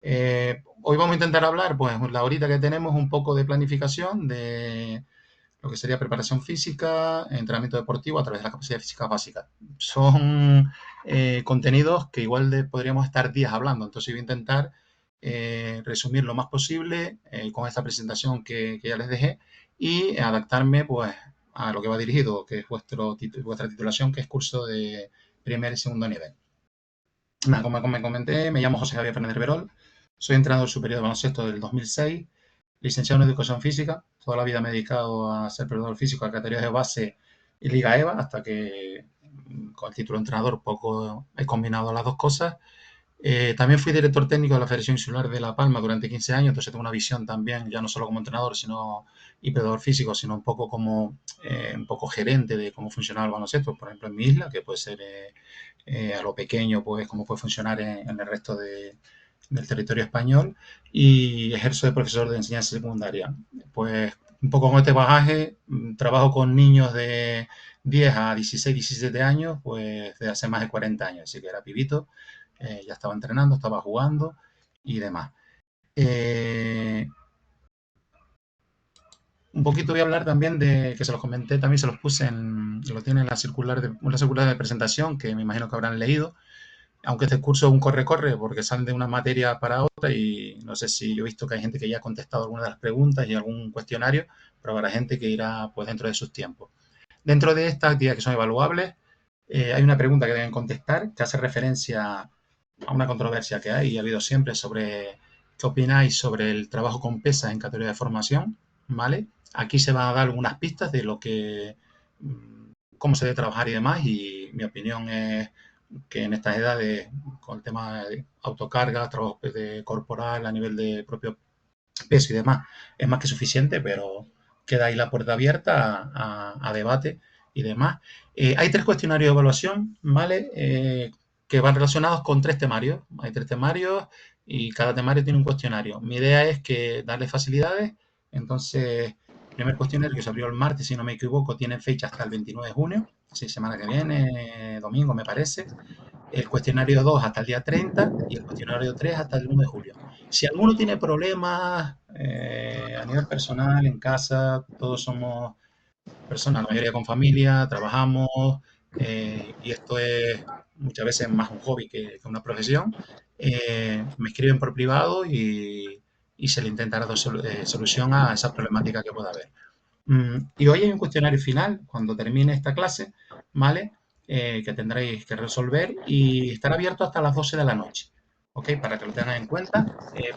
Hoy vamos a intentar hablar, pues, la horita que tenemos, un poco de planificación, de lo que sería preparación física, entrenamiento deportivo a través de las capacidades físicas básicas. Son contenidos que igual podríamos estar días hablando, entonces voy a intentar resumir lo más posible con esta presentación que ya les dejé y adaptarme, pues, a lo que va dirigido, que es vuestra titulación, que es curso de primer y segundo nivel. Nada, como me comenté, me llamo José Javier Fernández Verol, soy entrenador superior de baloncesto del 2006, licenciado en Educación Física. Toda la vida me he dedicado a ser preparador físico a categorías de base y Liga EVA, hasta que con el título de entrenador poco he combinado las dos cosas. También fui director técnico de la Federación Insular de La Palma durante 15 años, entonces tengo una visión también, ya no solo como entrenador y preparador físico, sino un poco como un poco gerente de cómo funcionaba el baloncesto, por ejemplo, en mi isla, que puede ser a lo pequeño, pues cómo puede funcionar en el resto del territorio español, y ejerzo de profesor de enseñanza secundaria. Pues un poco con este bagaje, trabajo con niños de 10 a 16, 17 años, pues de hace más de 40 años, así que era pibito, ya estaba entrenando, estaba jugando y demás. Un poquito voy a hablar también de, que se los comenté, también se los puse lo tiene en una circular de presentación que me imagino que habrán leído, aunque este curso es un corre-corre porque salen de una materia para otra y no sé si yo he visto que hay gente que ya ha contestado algunas de las preguntas y algún cuestionario, pero habrá gente que irá pues dentro de sus tiempos. Dentro de estas actividades que son evaluables, hay una pregunta que deben contestar que hace referencia a una controversia que hay y ha habido siempre sobre qué opináis sobre el trabajo con pesas en categoría de formación, ¿vale? Aquí se van a dar algunas pistas de lo que, cómo se debe trabajar y demás, y mi opinión es que en estas edades, con el tema de autocarga, trabajo de corporal a nivel de propio peso y demás, es más que suficiente, pero queda ahí la puerta abierta a debate y demás. Hay 3 cuestionarios de evaluación, ¿vale? Que van relacionados con 3 temarios. Hay 3 temarios y cada temario tiene un cuestionario. Mi idea es que darle facilidades. Entonces, el primer cuestionario que se abrió el martes, si no me equivoco, tiene fecha hasta el 29 de junio, así semana que viene, domingo me parece. El cuestionario 2 hasta el día 30 y el cuestionario 3 hasta el 1 de julio. Si alguno tiene problemas a nivel personal, en casa, todos somos personas, la mayoría con familia, trabajamos, y esto es muchas veces más un hobby que una profesión, me escriben por privado y se le intentará dar solución a esa problemática que pueda haber. Y hoy hay un cuestionario final, cuando termine esta clase, ¿vale? Que tendréis que resolver y estará abierto hasta las 12 de la noche, ¿ok? Para que lo tengan en cuenta,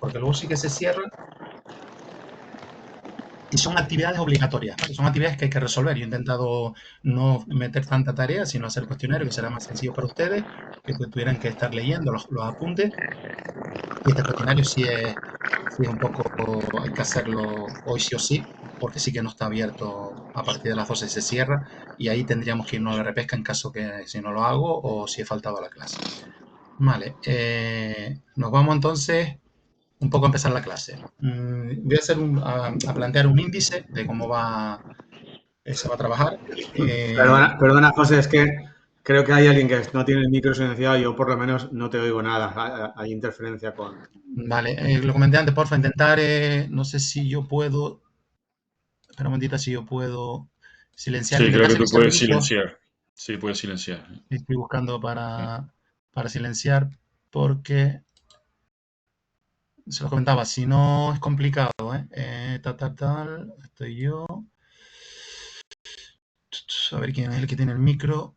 porque luego sí que se cierra y son actividades obligatorias, ¿vale? Son actividades que hay que resolver. Yo he intentado no meter tanta tarea, sino hacer cuestionario que será más sencillo para ustedes, que pues tuvieran que estar leyendo los apuntes. Y este cuestionario sí es un poco, hay que hacerlo hoy sí o sí, porque sí que no está abierto a partir de las 12 se cierra y ahí tendríamos que irnos a la repesca en caso que si no lo hago o si he faltado a la clase. Vale, nos vamos entonces un poco a empezar la clase. Voy a, a plantear un índice de cómo se va a trabajar. Perdona, perdona, José, es que creo que hay alguien que no tiene el micro silenciado y yo por lo menos no te oigo nada. Hay interferencia con... Vale, lo comenté antes, porfa, intentar, no sé si yo puedo, espera un momentito, si yo puedo silenciar, Sí, creo intentar que tú silenciar el puedes micro. silenciar. Sí, puedes silenciar. Estoy buscando para silenciar porque se lo comentaba, si no es complicado, ¿eh? Tal, estoy yo. A ver quién es el que tiene el micro.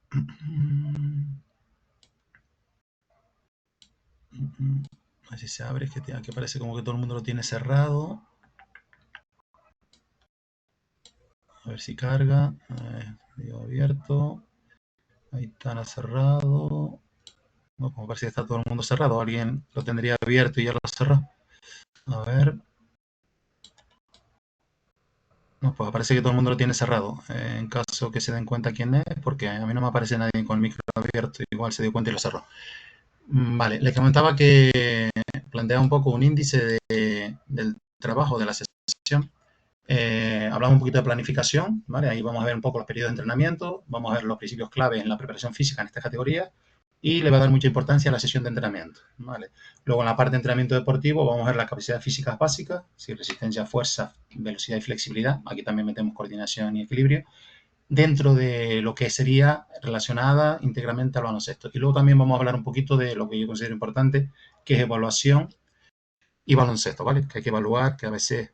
A ver si se abre, es que parece como que todo el mundo lo tiene cerrado. A ver si carga. Digo abierto. Ahí está cerrado. No, como parece que está todo el mundo cerrado. Alguien lo tendría abierto y ya lo cerró. A ver. No, pues parece que todo el mundo lo tiene cerrado. En caso que se den cuenta quién es, porque a mí no me aparece nadie con el micro abierto, igual se dio cuenta y lo cerró. Vale, les comentaba que planteaba un poco un índice del trabajo de la sesión. Hablamos un poquito de planificación, ¿vale? Ahí vamos a ver un poco los periodos de entrenamiento, vamos a ver los principios clave en la preparación física en esta categoría, y le va a dar mucha importancia a la sesión de entrenamiento, ¿vale? Luego en la parte de entrenamiento deportivo vamos a ver las capacidades físicas básicas, si resistencia, fuerza, velocidad y flexibilidad. Aquí también metemos coordinación y equilibrio dentro de lo que sería relacionada íntegramente al baloncesto. Y luego también vamos a hablar un poquito de lo que yo considero importante, que es evaluación y baloncesto, ¿vale? Que hay que evaluar, que a veces,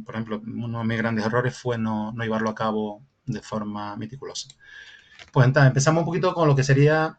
por ejemplo, uno de mis grandes errores fue no llevarlo a cabo de forma meticulosa. Pues entonces, empezamos un poquito con lo que sería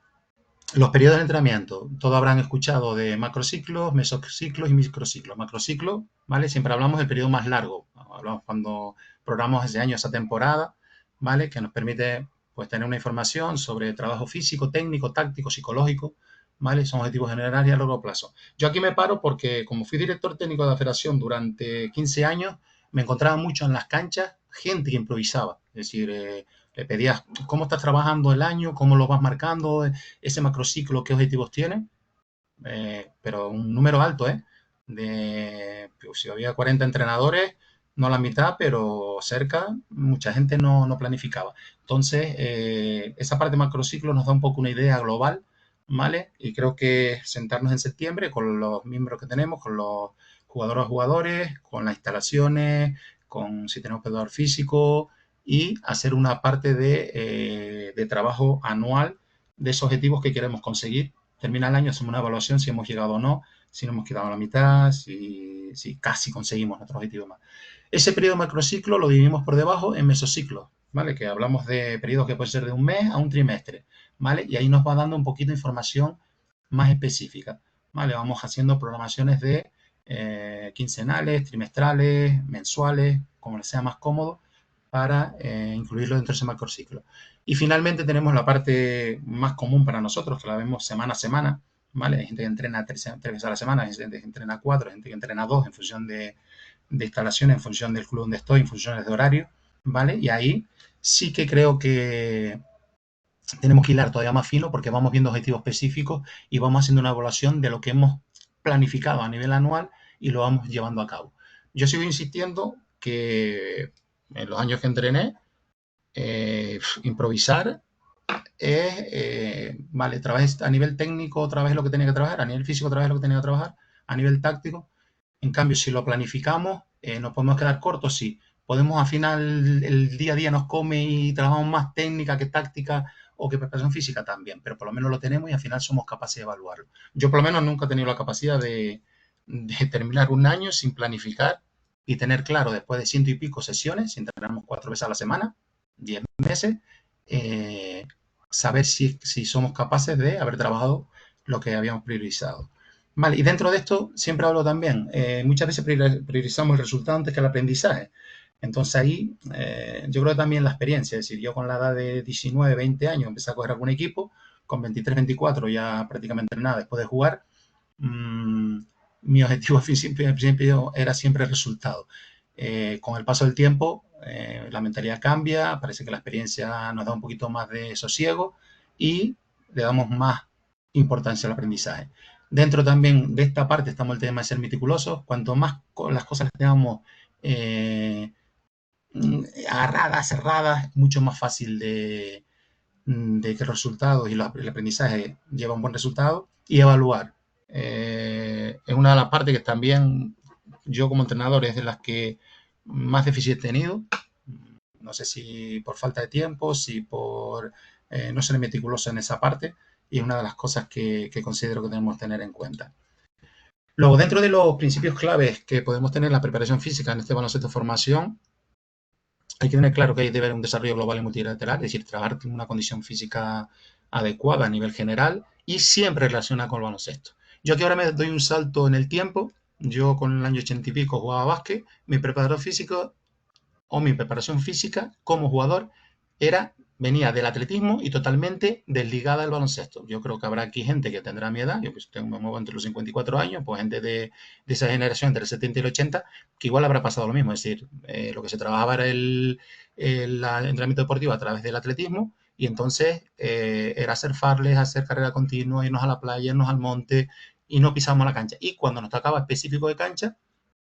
los periodos de entrenamiento. Todos habrán escuchado de macrociclos, mesociclos y microciclos. Macrociclo, ¿vale? Siempre hablamos del periodo más largo. Hablamos cuando programamos ese año, esa temporada, ¿vale? Que nos permite pues tener una información sobre trabajo físico, técnico, táctico, psicológico, ¿vale? Son objetivos generales y a largo plazo. Yo aquí me paro porque como fui director técnico de la federación durante 15 años, me encontraba mucho en las canchas gente que improvisaba. Es decir, le pedías cómo estás trabajando el año, cómo lo vas marcando, ese macrociclo, qué objetivos tiene, pero un número alto, ¿eh? Pues, si había 40 entrenadores, no la mitad, pero cerca, mucha gente no planificaba. Entonces, esa parte de macrociclo nos da un poco una idea global, ¿vale? Y creo que sentarnos en septiembre con los miembros que tenemos, con los jugadores, con las instalaciones, con si tenemos pedador físico y hacer una parte de trabajo anual de esos objetivos que queremos conseguir. Termina el año, hacemos una evaluación si hemos llegado o no, si nos hemos quedado a la mitad, si casi conseguimos nuestro objetivo más. Ese periodo macrociclo lo dividimos por debajo en mesociclos, ¿vale? Que hablamos de periodos que pueden ser de un mes a un trimestre, ¿vale? Y ahí nos va dando un poquito de información más específica, ¿vale? Vamos haciendo programaciones de quincenales, trimestrales, mensuales, como les sea más cómodo, para incluirlo dentro de ese macrociclo. Y finalmente tenemos la parte más común para nosotros, que la vemos semana a semana, ¿vale? Hay gente que entrena tres veces a la semana, hay gente que entrena 4, hay gente que entrena 2 en función de instalaciones, en función del club donde estoy, en función de horario, ¿vale? Y ahí sí que creo que tenemos que hilar todavía más fino porque vamos viendo objetivos específicos y vamos haciendo una evaluación de lo que hemos planificado a nivel anual y lo vamos llevando a cabo. Yo sigo insistiendo que en los años que entrené, improvisar es, vale, trabajé a nivel técnico otra vez lo que tenía que trabajar, a nivel físico otra vez lo que tenía que trabajar, a nivel táctico. En cambio, si lo planificamos, nos podemos quedar cortos, sí. Podemos al final, el día a día nos come y trabajamos más técnica que táctica o que preparación física también, pero por lo menos lo tenemos y al final somos capaces de evaluarlo. Yo por lo menos nunca he tenido la capacidad de terminar un año sin planificar y tener claro después de ciento y pico sesiones, si entrenamos 4 veces a la semana, 10 meses, eh, saber si somos capaces de haber trabajado lo que habíamos priorizado. Vale, y dentro de esto siempre hablo también, muchas veces priorizamos el resultado antes que el aprendizaje. Entonces ahí yo creo que también la experiencia, es decir, yo con la edad de 19, 20 años empecé a coger algún equipo, con 23, 24 ya prácticamente nada después de jugar, mi objetivo siempre era siempre el resultado. Con el paso del tiempo, la mentalidad cambia, parece que la experiencia nos da un poquito más de sosiego y le damos más importancia al aprendizaje. Dentro también de esta parte estamos el tema de ser meticulosos. Cuanto más las cosas las tengamos agarradas, cerradas, mucho más fácil de que los resultados y el aprendizaje lleva un buen resultado. Y evaluar. Es una de las partes que también yo como entrenador es de las que más déficit he tenido. No sé si por falta de tiempo, si por no ser meticuloso en esa parte. Y es una de las cosas que considero que tenemos que tener en cuenta. Luego, dentro de los principios claves que podemos tener en la preparación física en este baloncesto de formación, hay que tener claro que hay que haber un desarrollo global y multilateral, es decir, trabajar en una condición física adecuada a nivel general y siempre relacionada con el baloncesto. Yo aquí ahora me doy un salto en el tiempo. Yo con el año 80 y pico jugaba básquet. Mi preparador físico o mi preparación física como jugador venía del atletismo y totalmente desligada del baloncesto. Yo creo que habrá aquí gente que tendrá mi edad, yo pues me muevo entre los 54 años, pues gente de esa generación entre el 70 y el 80, que igual habrá pasado lo mismo, es decir, lo que se trabajaba era el entrenamiento deportivo a través del atletismo y entonces era hacer farles, hacer carrera continua, irnos a la playa, irnos al monte y no pisamos la cancha. Y cuando nos tocaba específico de cancha,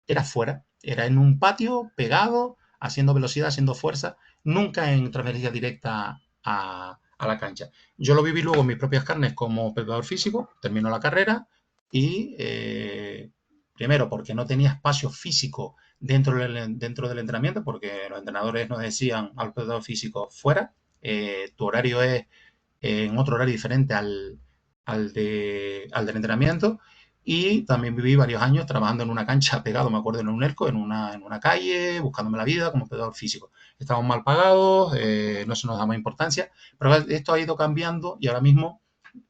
era fuera, era en un patio pegado, haciendo velocidad, haciendo fuerza, nunca en transferencia directa a a la cancha. Yo lo viví luego en mis propias carnes como preparador físico, termino la carrera y primero porque no tenía espacio físico dentro del entrenamiento, porque los entrenadores nos decían al preparador físico fuera, tu horario es en otro horario diferente al del entrenamiento. Y también viví varios años trabajando en una cancha pegado, me acuerdo, en un ERCO, en una calle, buscándome la vida como preparador físico. Estábamos mal pagados, no se nos da más importancia, pero esto ha ido cambiando y ahora mismo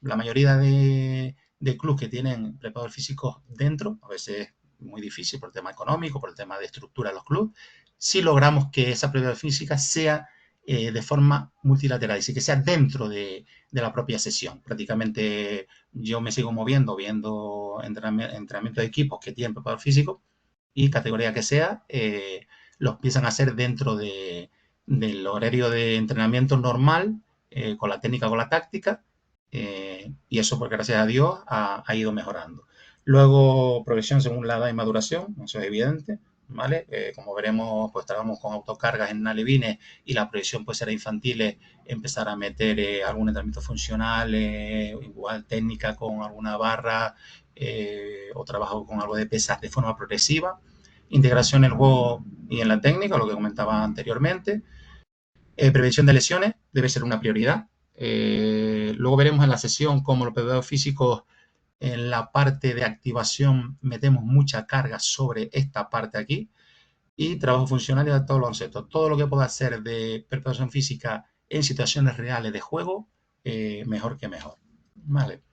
la mayoría de clubes que tienen preparadores físicos dentro, a veces es muy difícil por el tema económico, por el tema de estructura de los clubes, si logramos que esa preparación física sea de forma multilateral, es decir, que sea dentro de la propia sesión. Prácticamente yo me sigo moviendo, viendo entrenamiento de equipos que tienen preparador físico y categoría que sea, los empiezan a hacer dentro del horario de entrenamiento normal, con la técnica, con la táctica, y eso, porque gracias a Dios, ha ido mejorando. Luego, progresión según la edad y maduración, eso es evidente, ¿vale? Como veremos, pues trabajamos con autocargas en alevines y la progresión pues era infantil, empezar a meter algún entrenamiento funcional, igual técnica con alguna barra, o trabajo con algo de pesas de forma progresiva. Integración en el juego y en la técnica, lo que comentaba anteriormente. Prevención de lesiones debe ser una prioridad. Luego veremos en la sesión cómo los preparadores físicos en la parte de activación metemos mucha carga sobre esta parte aquí. Y trabajo funcional y adaptado al baloncesto. Todo lo que pueda hacer de preparación física en situaciones reales de juego, mejor que mejor. Vale.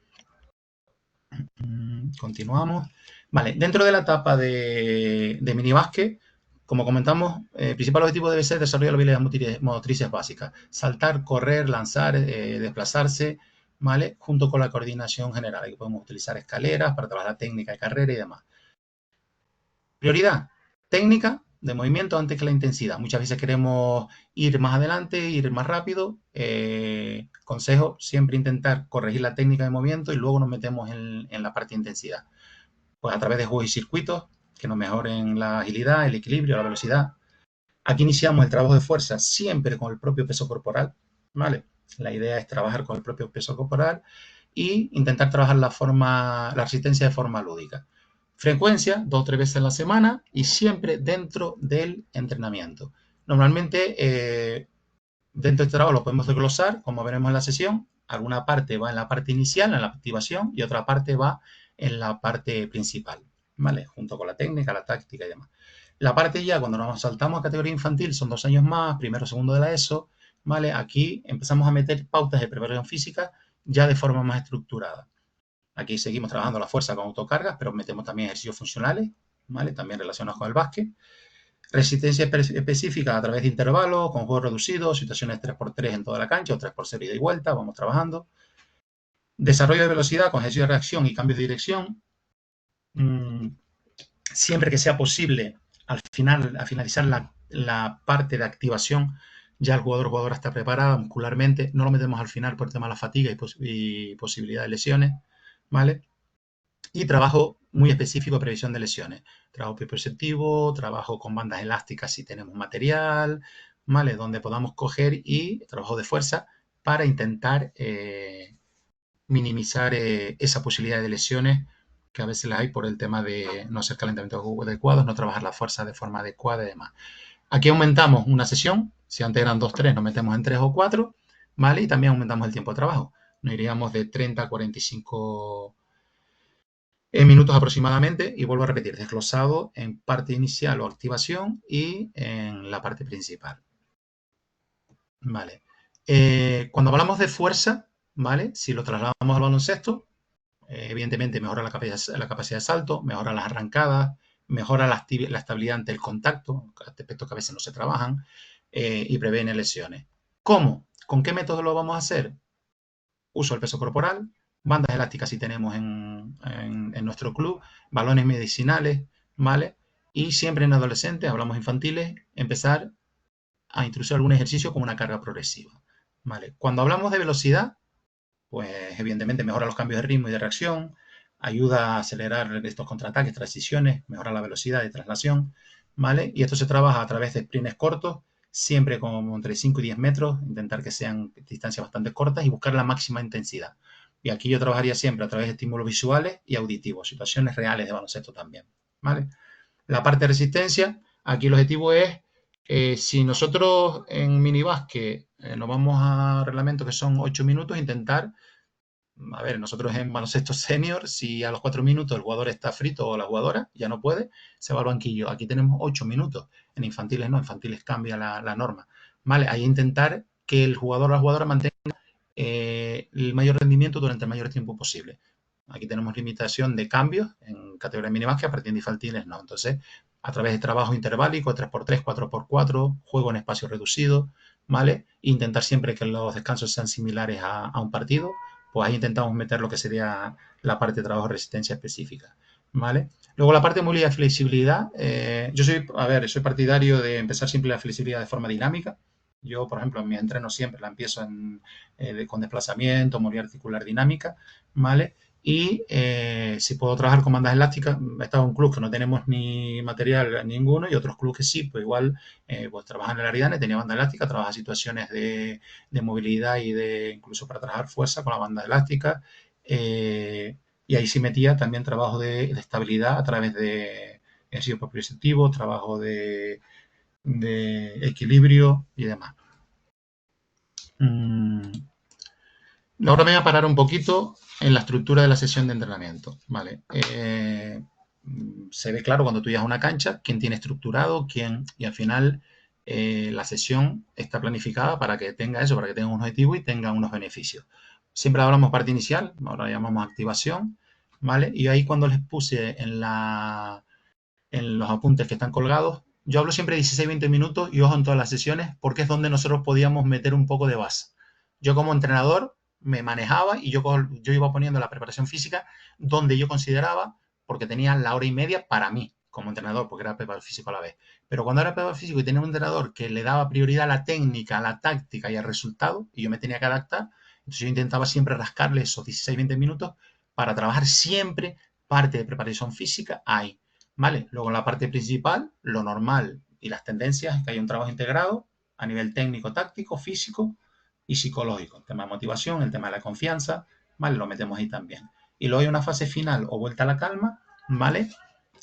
Continuamos. Vale, dentro de la etapa de minibásquet, como comentamos, el principal objetivo debe ser desarrollar habilidades motrices básicas. Saltar, correr, lanzar, desplazarse, ¿vale? Junto con la coordinación general. Aquí podemos utilizar escaleras para trabajar la técnica de carrera y demás. Prioridad, técnica de movimiento antes que la intensidad. Muchas veces queremos ir más adelante, ir más rápido. Consejo, siempre intentar corregir la técnica de movimiento y luego nos metemos en la parte de intensidad. Pues a través de juegos y circuitos que nos mejoren la agilidad, el equilibrio, la velocidad. Aquí iniciamos el trabajo de fuerza siempre con el propio peso corporal, ¿vale? La idea es trabajar con el propio peso corporal y intentar trabajar la resistencia de forma lúdica. Frecuencia, 2 o 3 veces a la semana y siempre dentro del entrenamiento. Normalmente, dentro del trabajo lo podemos desglosar, como veremos en la sesión. Alguna parte va en la parte inicial, en la activación, y otra parte va en la parte principal, ¿vale? Junto con la técnica, la táctica y demás. La parte ya, cuando nos saltamos a categoría infantil, son 2 años más, primero, segundo de la ESO, ¿vale? Aquí empezamos a meter pautas de preparación física ya de forma más estructurada. Aquí seguimos trabajando la fuerza con autocargas, pero metemos también ejercicios funcionales, ¿vale? También relacionados con el básquet. Resistencia específica a través de intervalos, con juegos reducidos, situaciones 3x3 en toda la cancha o 3x0 ida y vuelta, vamos trabajando. Desarrollo de velocidad con ejercicio de reacción y cambios de dirección. Siempre que sea posible, al finalizar la parte de activación, ya el jugador o jugadora está preparada muscularmente. No lo metemos al final por el tema de la fatiga y posibilidad de lesiones, ¿vale? Y trabajo muy específico de previsión de lesiones. Trabajo perceptivo, trabajo con bandas elásticas si tenemos material, ¿vale? Donde podamos coger y trabajo de fuerza para intentar minimizar esa posibilidad de lesiones que a veces las hay por el tema de no hacer calentamientos adecuados, no trabajar la fuerza de forma adecuada y demás. Aquí aumentamos una sesión, si antes eran 2, 3, nos metemos en 3 o 4, ¿vale? Y también aumentamos el tiempo de trabajo. Nos iríamos de 30 a 45 minutos aproximadamente, y vuelvo a repetir, desglosado en parte inicial o activación y en la parte principal. Vale. Cuando hablamos de fuerza, ¿vale? Si lo trasladamos al baloncesto, evidentemente mejora la capacidad de salto, mejora las arrancadas, mejora la estabilidad ante el contacto, aspectos que a veces no se trabajan, y previene lesiones. ¿Cómo? ¿Con qué método lo vamos a hacer? Uso del peso corporal, bandas elásticas si tenemos en nuestro club, balones medicinales, ¿vale? Y siempre en adolescentes, hablamos infantiles, empezar a introducir algún ejercicio con una carga progresiva, ¿vale? Cuando hablamos de velocidad, pues evidentemente mejora los cambios de ritmo y de reacción, ayuda a acelerar estos contraataques, transiciones, mejora la velocidad de traslación, ¿vale? Y esto se trabaja a través de sprints cortos siempre como entre 5 y 10 metros, intentar que sean distancias bastante cortas y buscar la máxima intensidad. Y aquí yo trabajaría siempre a través de estímulos visuales y auditivos, situaciones reales de baloncesto también, ¿vale? La parte de resistencia, aquí el objetivo es, si nosotros en minibásquet nos vamos a reglamentos que son 8 minutos, intentar, a ver, nosotros en baloncesto senior, si a los 4 minutos el jugador está frito o la jugadora, ya no puede, se va al banquillo. Aquí tenemos 8 minutos. En infantiles no, en infantiles cambia la norma. ¿Vale? Ahí intentar que el jugador o la jugadora mantenga el mayor rendimiento durante el mayor tiempo posible. Aquí tenemos limitación de cambios en categoría mínima que a partir de infantiles no. Entonces, a través de trabajo interválico, 3x3, 4x4, juego en espacio reducido, ¿vale? Intentar siempre que los descansos sean similares a un partido, pues ahí intentamos meter lo que sería la parte de trabajo de resistencia específica, ¿vale? Luego la parte de movilidad y flexibilidad, yo soy partidario de empezar siempre la flexibilidad de forma dinámica. Yo, por ejemplo, en mi entreno siempre la empiezo con desplazamiento, movilidad articular dinámica, ¿vale? Y si puedo trabajar con bandas elásticas, he estado en un club que no tenemos ni material ninguno y otros clubes que sí, pues igual, pues trabajan en el Aridane, tenía banda elástica, trabaja situaciones de movilidad y de incluso para trabajar fuerza con la banda elástica. Y ahí sí metía también trabajo de estabilidad a través de ejercicios proprioceptivos, trabajo de equilibrio y demás. Ahora me voy a parar un poquito en la estructura de la sesión de entrenamiento, ¿vale? Se ve claro cuando tú llegas a una cancha quién tiene estructurado, quién, y al final la sesión está planificada para que tenga eso, para que tenga un objetivo y tenga unos beneficios. Siempre hablamos parte inicial, ahora la llamamos activación, ¿vale? Y ahí cuando les puse en los apuntes que están colgados, yo hablo siempre de 16-20 minutos y ojo en todas las sesiones porque es donde nosotros podíamos meter un poco de base. Yo como entrenador me manejaba y yo iba poniendo la preparación física donde yo consideraba, porque tenía la hora y media para mí como entrenador, porque era preparador físico a la vez. Pero cuando era preparador físico y tenía un entrenador que le daba prioridad a la técnica, a la táctica y al resultado, y yo me tenía que adaptar, entonces yo intentaba siempre rascarle esos 16-20 minutos para trabajar siempre parte de preparación física ahí. ¿Vale? Luego en la parte principal, lo normal y las tendencias es que hay un trabajo integrado a nivel técnico, táctico, físico y psicológico. El tema de motivación, el tema de la confianza, ¿vale? Lo metemos ahí también. Y luego hay una fase final o vuelta a la calma, ¿vale?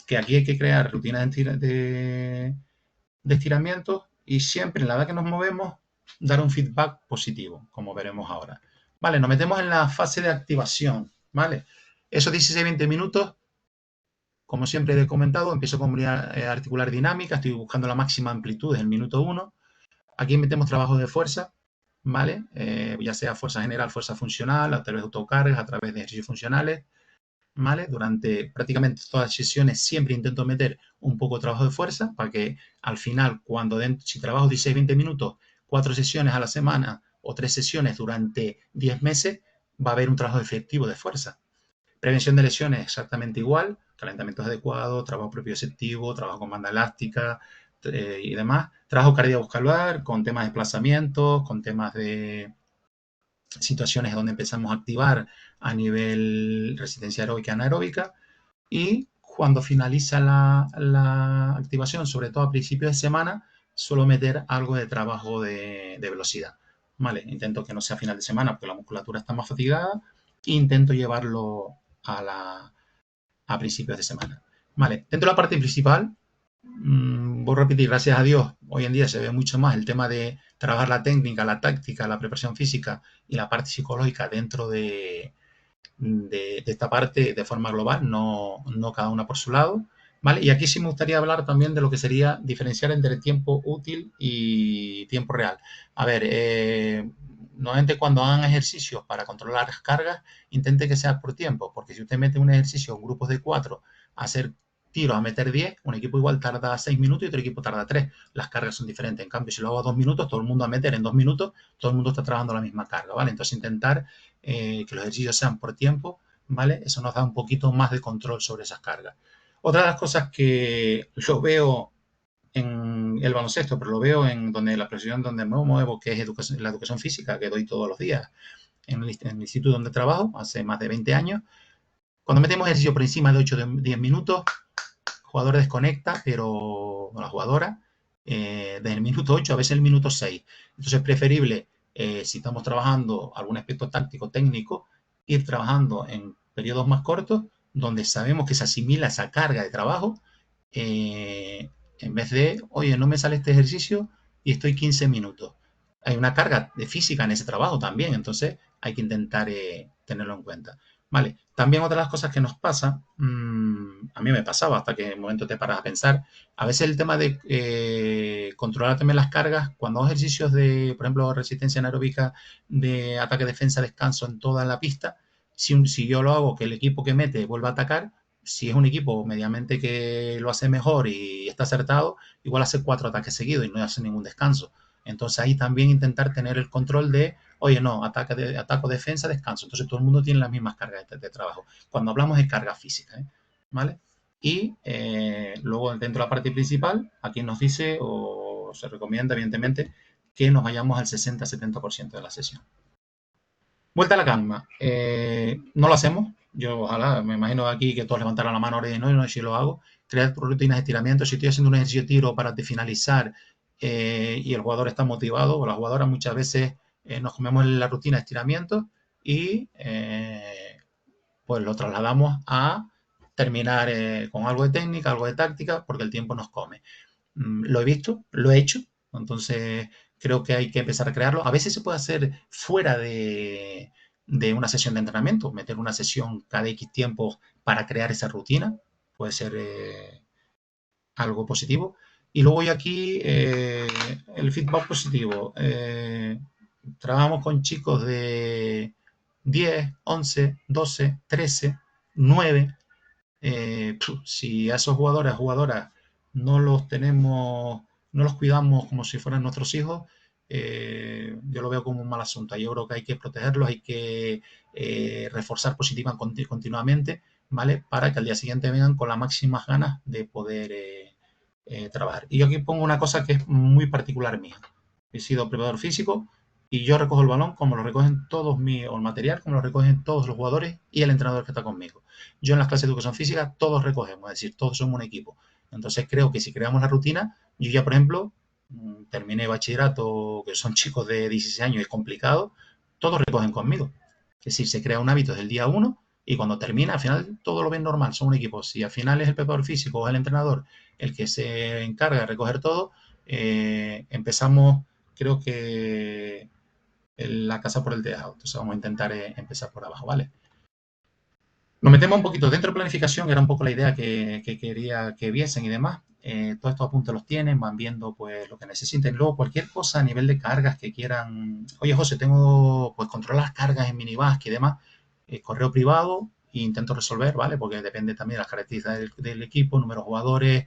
Que aquí hay que crear rutinas de estiramientos y siempre en la edad que nos movemos dar un feedback positivo, como veremos ahora. Vale, nos metemos en la fase de activación, ¿vale? Esos 16-20 minutos, como siempre he comentado, empiezo con movilidad articular dinámica, estoy buscando la máxima amplitud en el minuto 1. Aquí metemos trabajo de fuerza, ¿vale? Ya sea fuerza general, fuerza funcional, a través de autocargas, a través de ejercicios funcionales, ¿vale? Durante prácticamente todas las sesiones siempre intento meter un poco de trabajo de fuerza para que al final, si trabajo 16-20 minutos, 4 sesiones a la semana o 3 sesiones durante 10 meses, va a haber un trabajo efectivo de fuerza. Prevención de lesiones exactamente igual, calentamientos adecuados, trabajo propioceptivo, trabajo con banda elástica y demás. Trabajo cardiovascular con temas de desplazamientos, con temas de situaciones donde empezamos a activar a nivel resistencia aeróbica y anaeróbica. Y cuando finaliza la activación, sobre todo a principios de semana, suelo meter algo de trabajo de velocidad. ¿Vale? Intento que no sea a final de semana porque la musculatura está más fatigada e intento llevarlo a principios de semana. Vale, dentro de la parte principal, voy a repetir, gracias a Dios, hoy en día se ve mucho más el tema de trabajar la técnica, la táctica, la preparación física y la parte psicológica dentro de esta parte de forma global, no cada una por su lado. ¿Vale? Y aquí sí me gustaría hablar también de lo que sería diferenciar entre tiempo útil y tiempo real. A ver, normalmente cuando hagan ejercicios para controlar las cargas, intente que sea por tiempo, porque si usted mete un ejercicio en grupos de 4 a hacer tiros, a meter 10, un equipo igual tarda 6 minutos y otro equipo tarda 3. Las cargas son diferentes. En cambio, si lo hago a 2 minutos, todo el mundo a meter en 2 minutos, todo el mundo está trabajando la misma carga, ¿vale? Entonces intentar que los ejercicios sean por tiempo, ¿vale? Eso nos da un poquito más de control sobre esas cargas. Otra de las cosas que yo veo en el baloncesto, pero lo veo en la profesión donde me muevo, que es la educación física, que doy todos los días en el instituto donde trabajo, hace más de 20 años. Cuando metemos ejercicio por encima de 8 o 10 minutos, el jugador desconecta, pero no la jugadora, desde el minuto 8, a veces el minuto 6. Entonces es preferible, si estamos trabajando algún aspecto táctico, técnico, ir trabajando en periodos más cortos, donde sabemos que se asimila esa carga de trabajo, en vez de, oye, no me sale este ejercicio y estoy 15 minutos. Hay una carga de física en ese trabajo también, entonces hay que intentar tenerlo en cuenta. Vale, también otra de las cosas que nos pasa, a mí me pasaba hasta que en un momento te paras a pensar, a veces el tema de controlar también las cargas, cuando hago ejercicios de, por ejemplo, resistencia anaeróbica, de ataque, defensa, descanso en toda la pista, si yo lo hago que el equipo que mete vuelva a atacar, si es un equipo medianamente que lo hace mejor y está acertado, igual hace 4 ataques seguidos y no hace ningún descanso. Entonces ahí también intentar tener el control de, oye, no, ataco, defensa, descanso. Entonces todo el mundo tiene las mismas cargas de trabajo. Cuando hablamos de carga física, ¿vale? Y luego dentro de la parte principal, aquí nos dice o se recomienda evidentemente que nos vayamos al 60-70% de la sesión. Vuelta a la calma. No lo hacemos. Yo ojalá, me imagino aquí que todos levantaron la mano ahora y no, si lo hago. Crear rutinas de estiramiento. Si estoy haciendo un ejercicio de tiro para finalizar y el jugador está motivado, o la jugadora, muchas veces nos comemos la rutina de estiramiento y pues lo trasladamos a terminar con algo de técnica, algo de táctica, porque el tiempo nos come. Lo he visto, lo he hecho, entonces creo que hay que empezar a crearlo. A veces se puede hacer fuera de una sesión de entrenamiento, meter una sesión cada X tiempo para crear esa rutina, puede ser algo positivo. Y luego y aquí el feedback positivo. Trabajamos con chicos de 10, 11, 12, 13, 9. Si a esos jugadores, jugadoras, no los tenemos, no los cuidamos como si fueran nuestros hijos, yo lo veo como un mal asunto. Yo creo que hay que protegerlos, hay que reforzar continuamente, ¿vale? Para que al día siguiente vengan con las máximas ganas de poder trabajar. Y yo aquí pongo una cosa que es muy particular mía. He sido preparador físico y yo recojo el balón como lo recogen todos o el material como lo recogen todos los jugadores y el entrenador que está conmigo. Yo en las clases de educación física todos recogemos, es decir, todos somos un equipo. Entonces creo que si creamos la rutina, yo ya por ejemplo terminé bachillerato, que son chicos de 16 años, es complicado, todos recogen conmigo. Es decir, se crea un hábito desde el día 1 y cuando termina, al final todo lo ven normal, son un equipo. Si al final es el preparador físico o el entrenador el que se encarga de recoger todo, empezamos, creo que la casa por el tejado. Entonces vamos a intentar empezar por abajo, ¿vale? Nos metemos un poquito dentro de planificación, era un poco la idea que quería que viesen y demás. Todos estos apuntes los tienen, van viendo pues lo que necesiten. Luego cualquier cosa a nivel de cargas que quieran. Oye, José, tengo pues controlar las cargas en Minibasque y demás. Correo privado e intento resolver, ¿vale? Porque depende también de las características del equipo, número de jugadores,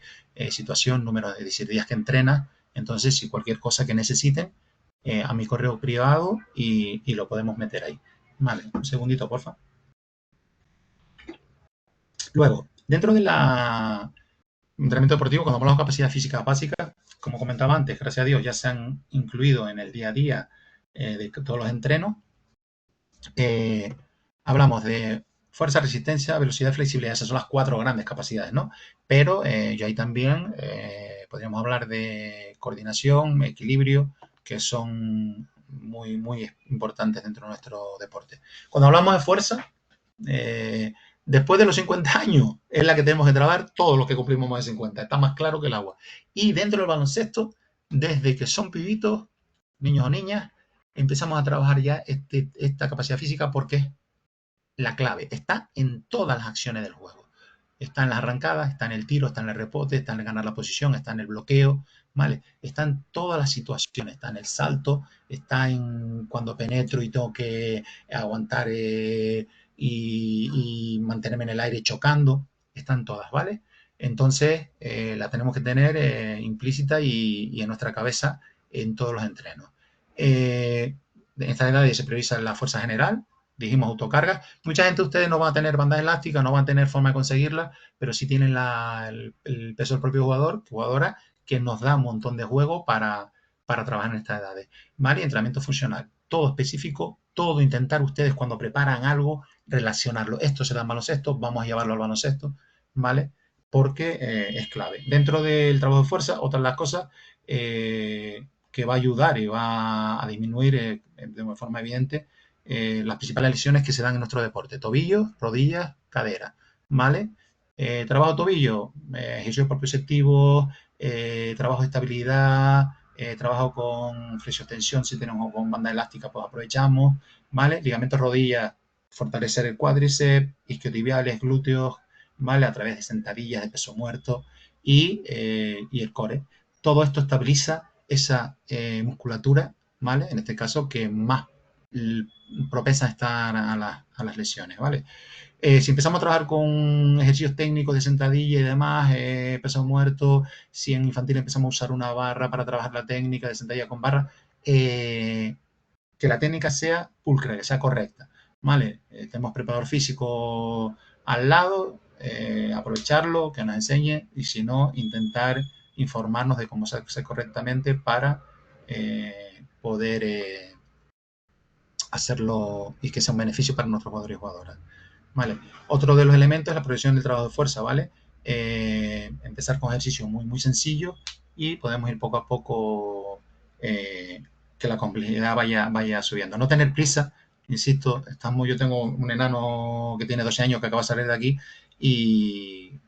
situación, número de días que entrena. Entonces, si cualquier cosa que necesiten, a mi correo privado y lo podemos meter ahí. Vale, un segundito, porfa. Luego, dentro del entrenamiento deportivo, cuando hablamos de capacidad física básica, como comentaba antes, gracias a Dios ya se han incluido en el día a día de todos los entrenos. Hablamos de fuerza, resistencia, velocidad, flexibilidad. Esas son las 4 grandes capacidades, ¿no? Pero yo ahí también podríamos hablar de coordinación, equilibrio, que son muy, muy importantes dentro de nuestro deporte. Cuando hablamos de fuerza, después de los 50 años es la que tenemos que trabajar todos los que cumplimos más de 50. Está más claro que el agua. Y dentro del baloncesto, desde que son pibitos, niños o niñas, empezamos a trabajar ya esta capacidad física porque la clave está en todas las acciones del juego. Está en las arrancadas, está en el tiro, está en el rebote, está en el ganar la posición, está en el bloqueo, ¿vale? Está en todas las situaciones, está en el salto, está en cuando penetro y tengo que aguantar y mantenerme en el aire chocando, están todas, ¿vale? Entonces la tenemos que tener implícita y en nuestra cabeza en todos los entrenos. En esta edad se prioriza la fuerza general, dijimos autocarga. Mucha gente de ustedes no van a tener bandas elásticas, no van a tener forma de conseguirla, pero sí tienen el peso del propio jugador, jugadora, que nos da un montón de juego para trabajar en estas edades. ¿Vale? Entrenamiento funcional, todo específico, todo intentar ustedes cuando preparan algo, relacionarlo. Esto se da en baloncesto, vamos a llevarlo al baloncesto, ¿vale? porque es clave. Dentro del trabajo de fuerza, otra de las cosas que va a ayudar y va a disminuir de forma evidente las principales lesiones que se dan en nuestro deporte: tobillos, rodillas, cadera, ¿vale? Trabajo tobillo, ejercicios propioceptivos, trabajo de estabilidad, trabajo con flexioextensión, si tenemos con banda elástica, pues aprovechamos, ¿vale? Ligamentos rodillas, fortalecer el cuádriceps, isquiotibiales, glúteos, ¿vale? A través de sentadillas de peso muerto y el core. Todo esto estabiliza esa musculatura, ¿vale? En este caso, que más propensa a estar a las lesiones, ¿vale? Si empezamos a trabajar con ejercicios técnicos de sentadilla y demás, peso muerto, si en infantil empezamos a usar una barra para trabajar la técnica de sentadilla con barra, que la técnica sea pulcra, que sea correcta, ¿vale? Tenemos preparador físico al lado, aprovecharlo, que nos enseñe, y si no, intentar informarnos de cómo se hace correctamente para poder hacerlo y que sea un beneficio para nuestros jugadores y jugadoras. ¿Vale? Otro de los elementos es la progresión del trabajo de fuerza, ¿vale? Empezar con ejercicios muy, muy sencillos y podemos ir poco a poco que la complejidad vaya subiendo. No tener prisa, insisto, yo tengo un enano que tiene 12 años que acaba de salir de aquí y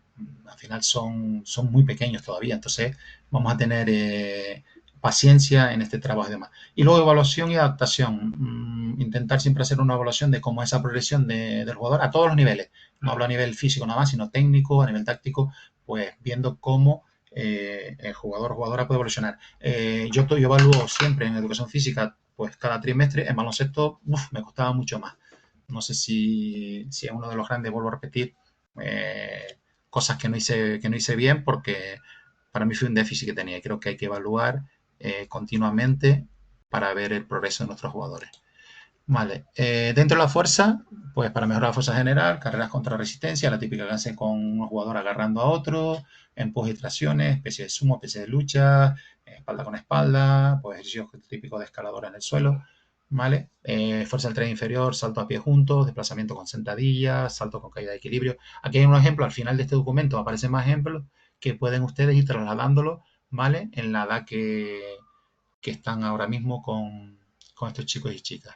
al final son muy pequeños todavía, entonces vamos a tener paciencia en este trabajo y demás. Y luego evaluación y adaptación. Intentar siempre hacer una evaluación de cómo es esa progresión del jugador a todos los niveles. No hablo a nivel físico nada más, sino técnico, a nivel táctico, pues viendo cómo el jugador o jugadora puede evolucionar. Yo evalúo siempre en educación física, pues cada trimestre. En baloncesto me costaba mucho más. No sé si es uno de los grandes, vuelvo a repetir, cosas que no hice bien, porque para mí fue un déficit que tenía. Creo que hay que evaluar continuamente para ver el progreso de nuestros jugadores. Vale. Dentro de la fuerza, pues para mejorar la fuerza general, carreras contra resistencia, la típica que hacen con un jugador agarrando a otro, empuje y tracciones, especie de sumo, especie de lucha, espalda con espalda, pues ejercicios típicos de escaladora en el suelo, ¿vale? Fuerza del tren inferior, salto a pie juntos, desplazamiento con sentadillas, salto con caída de equilibrio. Aquí hay un ejemplo, al final de este documento aparecen más ejemplos que pueden ustedes ir trasladándolo, ¿vale? En la edad que están ahora mismo con estos chicos y chicas.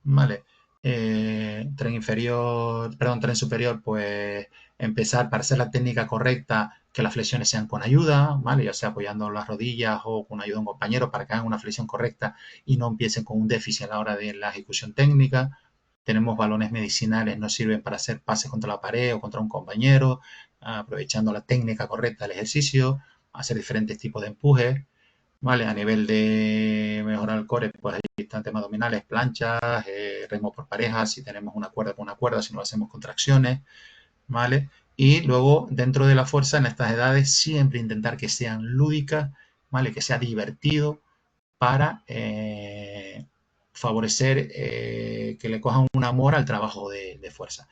Vale. Tren superior, pues empezar para hacer la técnica correcta, que las flexiones sean con ayuda, ¿vale? Ya sea apoyando las rodillas o con ayuda de un compañero para que hagan una flexión correcta y no empiecen con un déficit a la hora de la ejecución técnica. Tenemos balones medicinales, nos sirven para hacer pases contra la pared o contra un compañero, aprovechando la técnica correcta del ejercicio, hacer diferentes tipos de empujes. Vale, a nivel de mejorar el core, pues ahí están temas abdominales, planchas, ritmo por pareja, si tenemos una cuerda con una cuerda, si no lo hacemos contracciones, ¿vale? Y luego, dentro de la fuerza, en estas edades, siempre intentar que sean lúdicas, ¿vale? Que sea divertido para favorecer que le cojan un amor al trabajo de fuerza.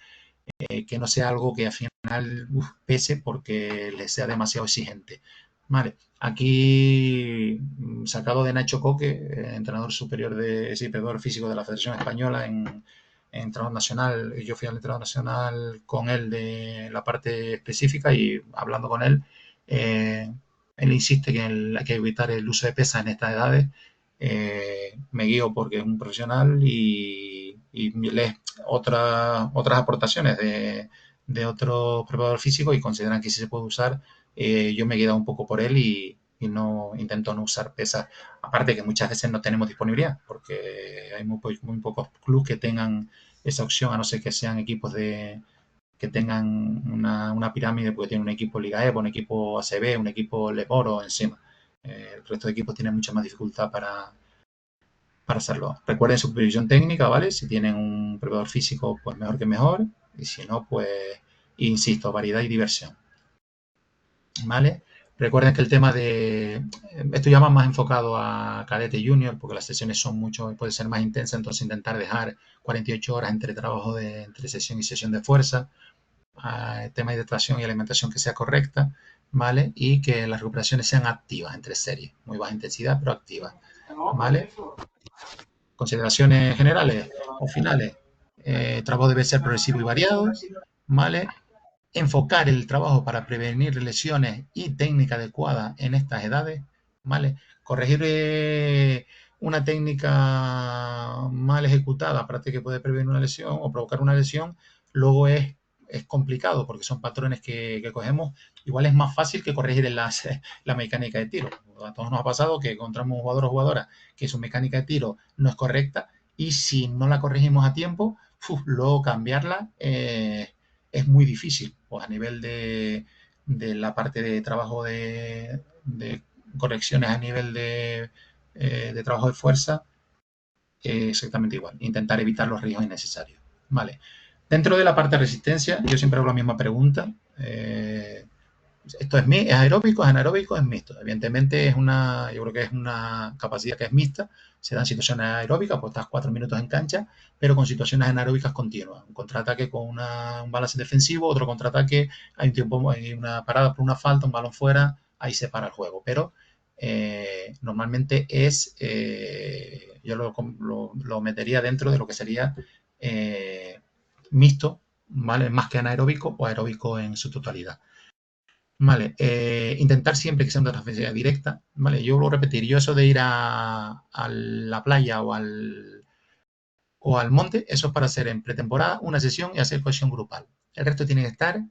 Que no sea algo que al final pese porque le sea demasiado exigente. Vale, aquí sacado de Nacho Coque, entrenador superior entrenador físico de la Federación Española en entrenador nacional. Yo fui al entrenador nacional con él de la parte específica y hablando con él, él insiste que hay que evitar el uso de pesas en estas edades. Me guío porque es un profesional y lees otras aportaciones de otro preparador físico y consideran que sí se puede usar. Yo me he quedado un poco por él y no intento no usar pesas. Aparte que muchas veces no tenemos disponibilidad porque hay muy pocos clubes que tengan esa opción, a no ser que sean equipos que tengan una pirámide, porque tienen un equipo Liga EVO, un equipo ACB, un equipo Leporo encima. El resto de equipos tienen mucha más dificultad para hacerlo. Recuerden supervisión técnica, ¿vale? Si tienen un preparador físico, pues mejor que mejor. Y si no, pues, insisto, variedad y diversión. ¿Vale? Recuerden que el tema de... Esto ya va más enfocado a cadete junior, porque las sesiones son puede ser más intensas, entonces intentar dejar 48 horas entre trabajo entre sesión y sesión de fuerza. El tema de hidratación y alimentación que sea correcta, ¿vale? Y que las recuperaciones sean activas entre series. Muy baja intensidad, pero activas, ¿vale? Consideraciones generales o finales. El trabajo debe ser progresivo y variado, ¿vale? enfocar el trabajo para prevenir lesiones y técnica adecuada en estas edades, ¿vale? Corregir una técnica mal ejecutada para que puede prevenir una lesión o provocar una lesión, luego es complicado porque son patrones que cogemos. Igual es más fácil que corregir la mecánica de tiro. A todos nos ha pasado que encontramos un jugador o jugadora que su mecánica de tiro no es correcta y si no la corregimos a tiempo, luego cambiarla es muy difícil. Pues a nivel de la parte de trabajo de correcciones a nivel de trabajo de fuerza, exactamente igual. Intentar evitar los riesgos innecesarios. Vale. Dentro de la parte de resistencia, yo siempre hago la misma pregunta. ¿Esto es aeróbico, es anaeróbico, es mixto? Evidentemente yo creo que es una capacidad que es mixta. Se dan situaciones aeróbicas, pues estás 4 minutos en cancha, pero con situaciones anaeróbicas continuas. Un contraataque con un balance defensivo, otro contraataque, hay un tiempo, hay una parada por una falta, un balón fuera, ahí se para el juego. Pero normalmente yo lo metería dentro de lo que sería mixto, ¿vale? Más que anaeróbico o aeróbico en su totalidad. Vale, intentar siempre que sea una transferencia directa, ¿vale? Yo vuelvo a repetir, yo eso de ir a la playa o al monte, eso es para hacer en pretemporada una sesión y hacer cohesión grupal. El resto tiene que estar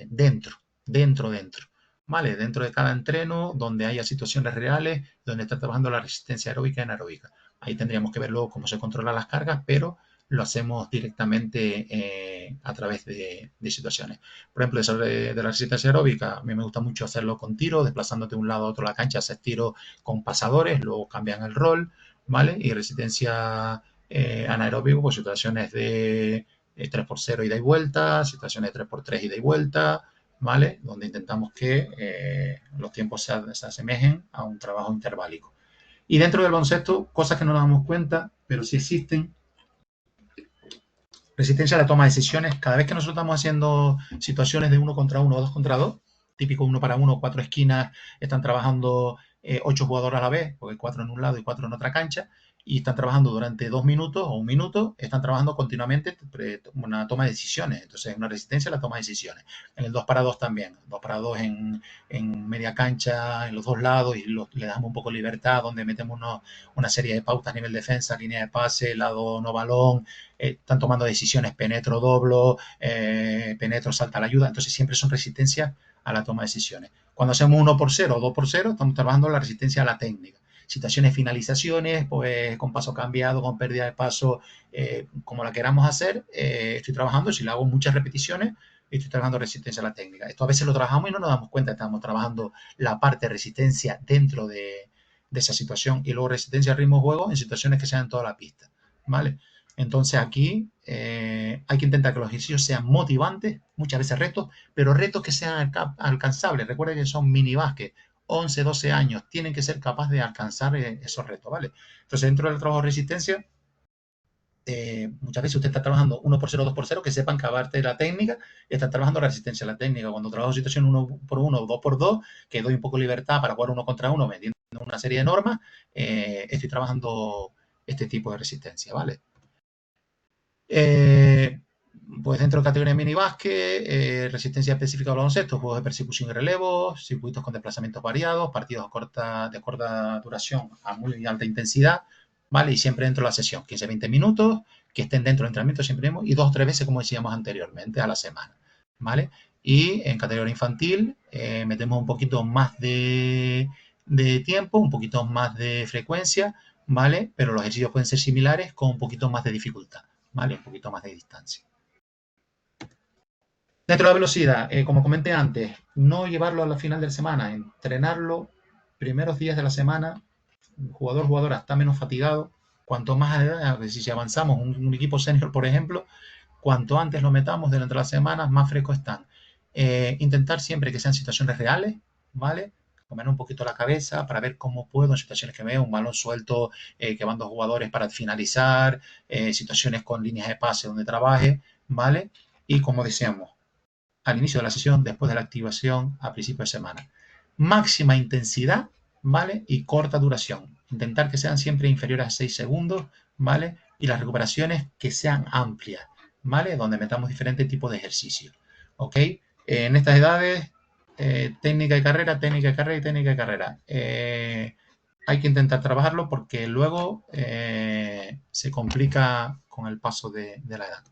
dentro, ¿vale? Dentro de cada entreno, donde haya situaciones reales, donde está trabajando la resistencia aeróbica y anaeróbica. Ahí tendríamos que ver luego cómo se controlan las cargas, pero lo hacemos directamente a través de situaciones. Por ejemplo, eso de la resistencia aeróbica, a mí me gusta mucho hacerlo con tiro, desplazándote de un lado a otro de la cancha, hacer tiro con pasadores, luego cambian el rol, ¿vale? Y resistencia anaeróbico, pues situaciones de 3x0 ida y vuelta, situaciones de 3x3 ida y vuelta, ¿vale? Donde intentamos que los tiempos se asemejen a un trabajo interválico. Y dentro del baloncesto, cosas que no nos damos cuenta, pero sí existen. Resistencia a la toma de decisiones. Cada vez que nosotros estamos haciendo situaciones de 1 contra 1 o 2 contra 2, típico 1 para 1, 4 esquinas, están trabajando 8 jugadores a la vez, porque 4 en un lado y 4 en otra cancha, y están trabajando durante 2 minutos o 1 minuto, están trabajando continuamente una toma de decisiones. Entonces, una resistencia a la toma de decisiones. En el 2 para 2 también. 2 para 2 en media cancha, en los dos lados, y le damos un poco de libertad, donde metemos una serie de pautas a nivel defensa, línea de pase, lado no balón, están tomando decisiones, penetro, doblo, penetro, salta la ayuda. Entonces, siempre son resistencias a la toma de decisiones. Cuando hacemos 1x0 o 2x0, estamos trabajando la resistencia a la técnica. Situaciones finalizaciones, pues con paso cambiado, con pérdida de paso, como la queramos hacer, estoy trabajando, si le hago muchas repeticiones, estoy trabajando resistencia a la técnica. Esto a veces lo trabajamos y no nos damos cuenta, estamos trabajando la parte de resistencia dentro de esa situación y luego resistencia al ritmo de juego en situaciones que sean en toda la pista, ¿vale? Entonces aquí hay que intentar que los ejercicios sean motivantes, muchas veces retos, pero retos que sean alcanzables. Recuerden que son mini básquet, 11, 12 años, tienen que ser capaces de alcanzar esos retos, ¿vale? Entonces dentro del trabajo de resistencia, muchas veces usted está trabajando 1x0, 2x0, que sepan que aparte de la técnica, está trabajando la resistencia a la técnica. Cuando trabajo situación 1x1 o 2x2, que doy un poco de libertad para jugar 1 contra 1, vendiendo una serie de normas, estoy trabajando este tipo de resistencia, ¿vale? Pues dentro de categoría mini básquet, resistencia específica al baloncesto, juegos de persecución y relevo, circuitos con desplazamientos variados, partidos de corta duración a muy alta intensidad, ¿vale? Y siempre dentro de la sesión, 15-20 minutos, que estén dentro del entrenamiento siempre mismo, y 2 o 3 veces, como decíamos anteriormente, a la semana, ¿vale? Y en categoría infantil metemos un poquito más de tiempo, un poquito más de frecuencia, ¿vale? Pero los ejercicios pueden ser similares con un poquito más de dificultad, ¿vale? Un poquito más de distancia. Dentro de la velocidad, como comenté antes, no llevarlo a la final de la semana, entrenarlo primeros días de la semana, jugador o jugadora está menos fatigado, cuanto más, si avanzamos un equipo senior, por ejemplo, cuanto antes lo metamos durante las semanas, más frescos están. Intentar siempre que sean situaciones reales, ¿vale? Comer un poquito la cabeza para ver cómo puedo en situaciones que veo, un balón suelto, que van 2 jugadores para finalizar, situaciones con líneas de pase donde trabaje, ¿vale? Y como decíamos, al inicio de la sesión, después de la activación, a principio de semana. Máxima intensidad, ¿vale? Y corta duración. Intentar que sean siempre inferiores a 6 segundos, ¿vale? Y las recuperaciones que sean amplias, ¿vale? Donde metamos diferentes tipos de ejercicios, ¿ok? En estas edades, técnica y carrera, técnica y carrera y técnica y carrera. Hay que intentar trabajarlo porque luego se complica con el paso de la edad.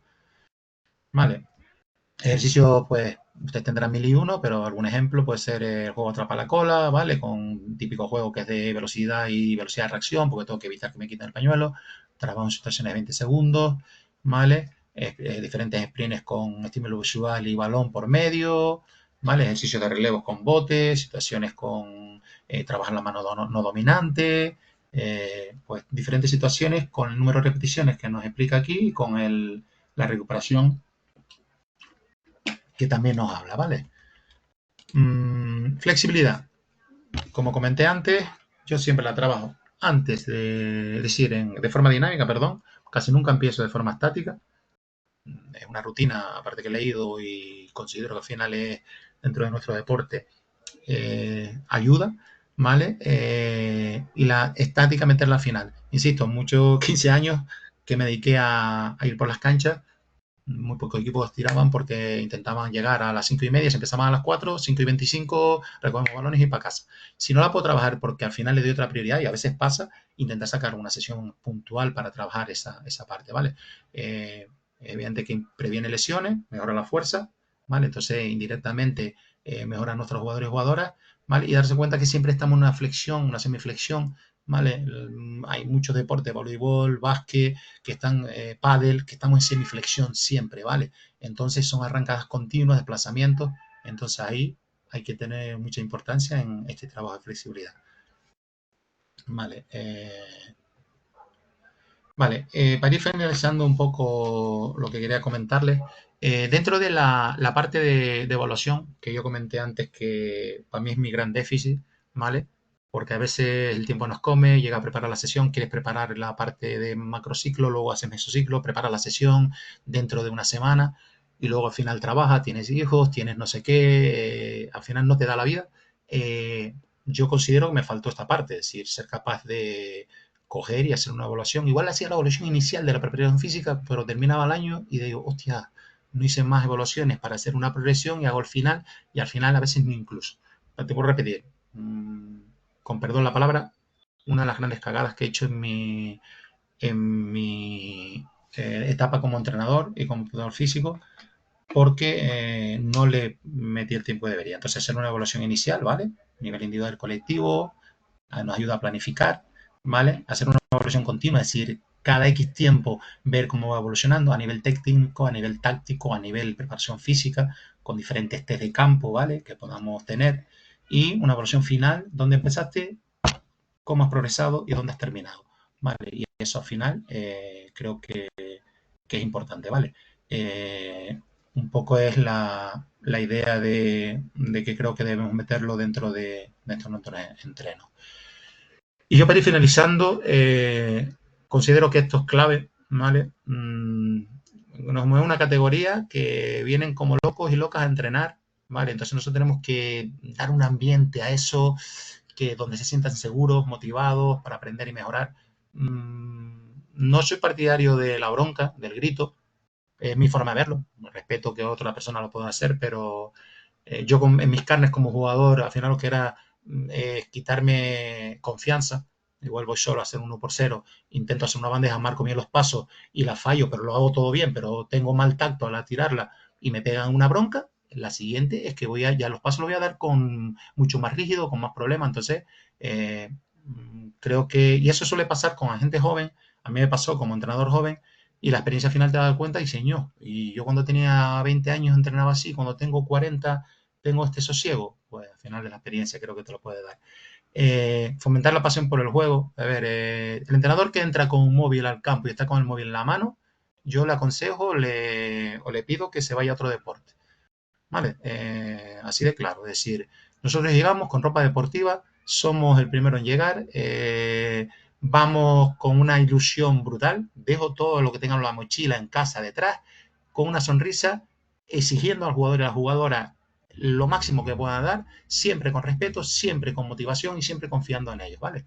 Vale. Ejercicio, pues, usted tendrá mil y uno, pero algún ejemplo puede ser el juego Atrapa la Cola, ¿vale? Con un típico juego que es de velocidad y velocidad de reacción, porque tengo que evitar que me quiten el pañuelo. Trabajo en situaciones de 20 segundos, ¿vale? Diferentes sprints con estímulo visual y balón por medio, ¿vale? Ejercicios de relevos con botes, situaciones con trabajar la mano no dominante, pues diferentes situaciones con el número de repeticiones que nos explica aquí y con la recuperación que también nos habla, ¿vale? Flexibilidad. Como comenté antes, yo siempre la trabajo antes de decir de forma dinámica, perdón. Casi nunca empiezo de forma estática. Es una rutina, aparte que he leído y considero que al final es dentro de nuestro deporte, ayuda, ¿vale? Y la estática meterla al final. Insisto, muchos 15 años que me dediqué a ir por las canchas, muy pocos equipos tiraban porque intentaban llegar a las 5:30, se empezaban a las 4, 5:25, recogemos balones y para casa. Si no la puedo trabajar porque al final le doy otra prioridad y a veces pasa, intentar sacar una sesión puntual para trabajar esa parte, ¿vale? Evidente que previene lesiones, mejora la fuerza, ¿vale? Entonces, indirectamente, mejora nuestros jugadores y jugadoras, ¿vale? Y darse cuenta que siempre estamos en una flexión, una semiflexión, ¿vale? Hay muchos deportes, voleibol, básquet, que están, pádel, que estamos en semiflexión siempre, ¿vale? Entonces son arrancadas continuas, desplazamientos, entonces ahí hay que tener mucha importancia en este trabajo de flexibilidad. Vale, para ir finalizando un poco lo que quería comentarles, dentro de la parte de evaluación que yo comenté antes, que para mí es mi gran déficit, ¿vale? Porque a veces el tiempo nos come, llega a preparar la sesión, quieres preparar la parte de macrociclo, luego haces mesociclo, preparas la sesión dentro de una semana y luego al final trabajas, tienes hijos, tienes no sé qué, al final no te da la vida. Yo considero que me faltó esta parte, es decir, ser capaz de coger y hacer una evaluación. Igual hacía la evaluación inicial de la preparación física, pero terminaba el año y digo, hostia, no hice más evaluaciones para hacer una progresión y hago el final y al final a veces no incluso. Te puedo repetir, con perdón la palabra, una de las grandes cagadas que he hecho en mi etapa como entrenador y como entrenador físico, porque no le metí el tiempo que debería. Entonces, hacer una evaluación inicial, ¿vale? Nivel individual colectivo, nos ayuda a planificar, ¿vale? Hacer una evaluación continua, es decir, cada X tiempo ver cómo va evolucionando a nivel técnico, a nivel táctico, a nivel preparación física, con diferentes test de campo, ¿vale? Que podamos tener. Y una evaluación final, dónde empezaste, cómo has progresado y dónde has terminado, ¿vale? Y eso al final creo que es importante, ¿vale? Un poco es la idea de que creo que debemos meterlo dentro de nuestros entrenos. Y yo para ir finalizando, considero que esto es clave, ¿vale? Nos mueve una categoría que vienen como locos y locas a entrenar, ¿vale? Entonces nosotros tenemos que dar un ambiente a eso, que donde se sientan seguros, motivados para aprender y mejorar. No soy partidario de la bronca, del grito, es mi forma de verlo. Respeto que otra persona lo pueda hacer, pero yo en mis carnes como jugador, al final lo que era quitarme confianza. Igual voy solo a hacer 1-0, intento hacer una bandeja, marco bien los pasos y la fallo, pero lo hago todo bien, pero tengo mal tacto al tirarla y me pegan una bronca. La siguiente es que ya los pasos los voy a dar con mucho más rígido, con más problemas. Entonces, creo que, y eso suele pasar con la gente joven, a mí me pasó como entrenador joven, y la experiencia final te das cuenta y señor, y yo cuando tenía 20 años entrenaba así, cuando tengo 40 tengo este sosiego, pues al final de la experiencia creo que te lo puede dar. Fomentar la pasión por el juego. A ver, el entrenador que entra con un móvil al campo y está con el móvil en la mano, yo le aconsejo o le pido que se vaya a otro deporte. ¿Vale? Así de claro. Es decir, nosotros llegamos con ropa deportiva, somos el primero en llegar, vamos con una ilusión brutal, dejo todo lo que tenga en la mochila en casa detrás, con una sonrisa, exigiendo al jugador y a la jugadora lo máximo que puedan dar, siempre con respeto, siempre con motivación y siempre confiando en ellos, ¿vale?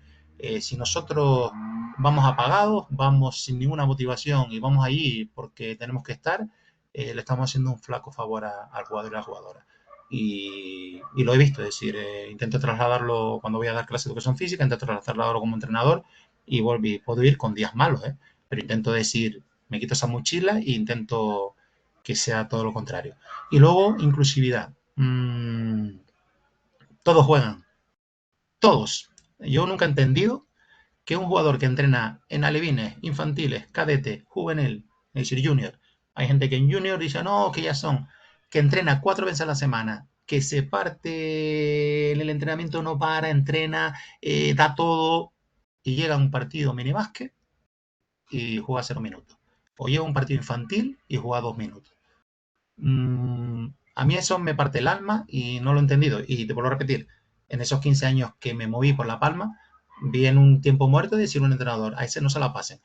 Si nosotros vamos apagados, vamos sin ninguna motivación y vamos ahí porque tenemos que estar, le estamos haciendo un flaco favor al jugador y a la jugadora. y lo he visto, es decir, intento trasladarlo cuando voy a dar clases de educación física, intento trasladarlo como entrenador y puedo ir con días malos, pero intento decir, me quito esa mochila e intento que sea todo lo contrario. Y luego, inclusividad. Todos juegan, todos. Yo nunca he entendido que un jugador que entrena en alevines, infantiles, cadete, juvenil, es decir, junior, hay gente que en junior dice, no, que ya son, que entrena 4 veces a la semana, que se parte en el entrenamiento, no para, entrena, da todo, y llega a un partido minibásquet y juega 0 minutos. O llega a un partido infantil y juega 2 minutos. A mí eso me parte el alma y no lo he entendido. Y te vuelvo a repetir, en esos 15 años que me moví por La Palma, vi en un tiempo muerto decir un entrenador, a ese no se la pasen.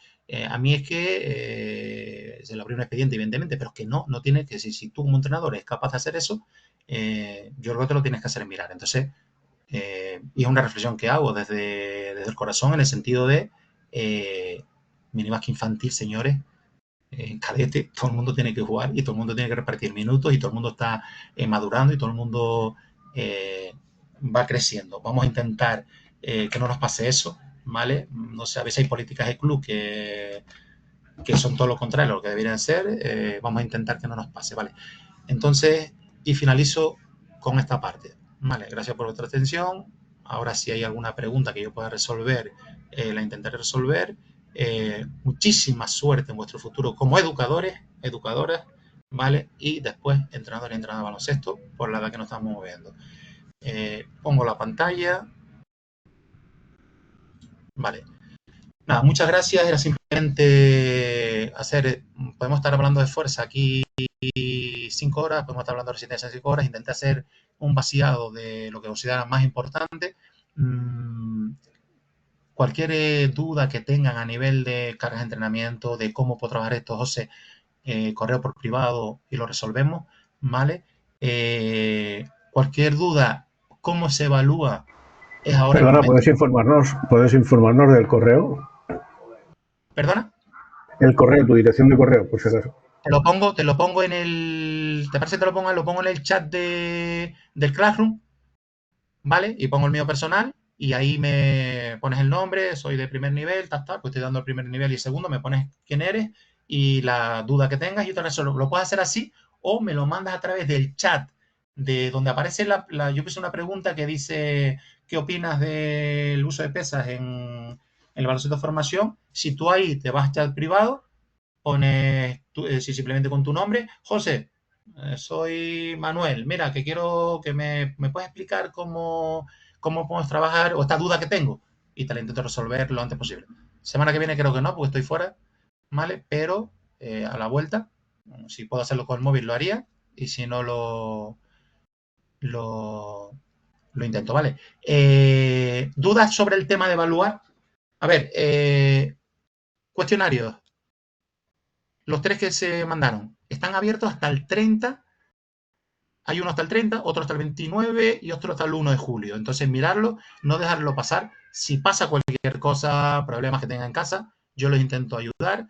A mí es que se le abrió un expediente, evidentemente, pero es que no tiene que, si tú como entrenador eres capaz de hacer eso, yo creo que te lo tienes que hacer mirar. Entonces, y es una reflexión que hago desde el corazón en el sentido de mínima que infantil, señores, en cadete todo el mundo tiene que jugar y todo el mundo tiene que repartir minutos y todo el mundo está madurando y todo el mundo va creciendo. Vamos a intentar que no nos pase eso, ¿vale? No sé, a veces hay políticas de club que son todo lo contrario a lo que deberían ser. Vamos a intentar que no nos pase, ¿vale? Entonces, y finalizo con esta parte, ¿vale? Gracias por vuestra atención. Ahora, si hay alguna pregunta que yo pueda resolver, la intentaré resolver. Muchísima suerte en vuestro futuro como educadores, educadoras, ¿vale? Y después entrenadores y entrenadoras de baloncesto por la edad que nos estamos moviendo. Pongo la pantalla. Vale. Nada, muchas gracias. Era simplemente podemos estar hablando de fuerza aquí 5 horas, podemos estar hablando de resistencia 5 horas. Intenté hacer un vaciado de lo que consideran más importante. Cualquier duda que tengan a nivel de cargas de entrenamiento, de cómo puedo trabajar esto, José, correo por privado y lo resolvemos, ¿vale? Cualquier duda, cómo se evalúa, es ahora el Perdona, momento. ¿puedes informarnos del correo? ¿Perdona? El correo, tu dirección de correo, por si acaso. Te lo pongo en el. ¿Te parece que lo pongo en el chat del Classroom? ¿Vale? Y pongo el mío personal y ahí me pones el nombre, soy de primer nivel, pues estoy dando el primer nivel y el segundo, me pones quién eres y la duda que tengas y yo te resuelvo. Lo puedes hacer así o me lo mandas a través del chat de donde aparece yo puse una pregunta que dice ¿qué opinas del uso de pesas en el baloncesto de formación? Si tú ahí te vas a chat privado, pones simplemente con tu nombre, José, soy Manuel, mira, que quiero que me puedas explicar cómo podemos trabajar o esta duda que tengo y te la intento resolver lo antes posible. Semana que viene creo que no, porque estoy fuera, ¿vale? Pero a la vuelta, si puedo hacerlo con el móvil lo haría y si no lo, lo intento, ¿vale? ¿Dudas sobre el tema de evaluar? A ver, cuestionarios. Los 3 que se mandaron están abiertos hasta el 30. Hay uno hasta el 30, otro hasta el 29 y otro hasta el 1 de julio. Entonces, mirarlo, no dejarlo pasar. Si pasa cualquier cosa, problemas que tenga en casa, yo los intento ayudar.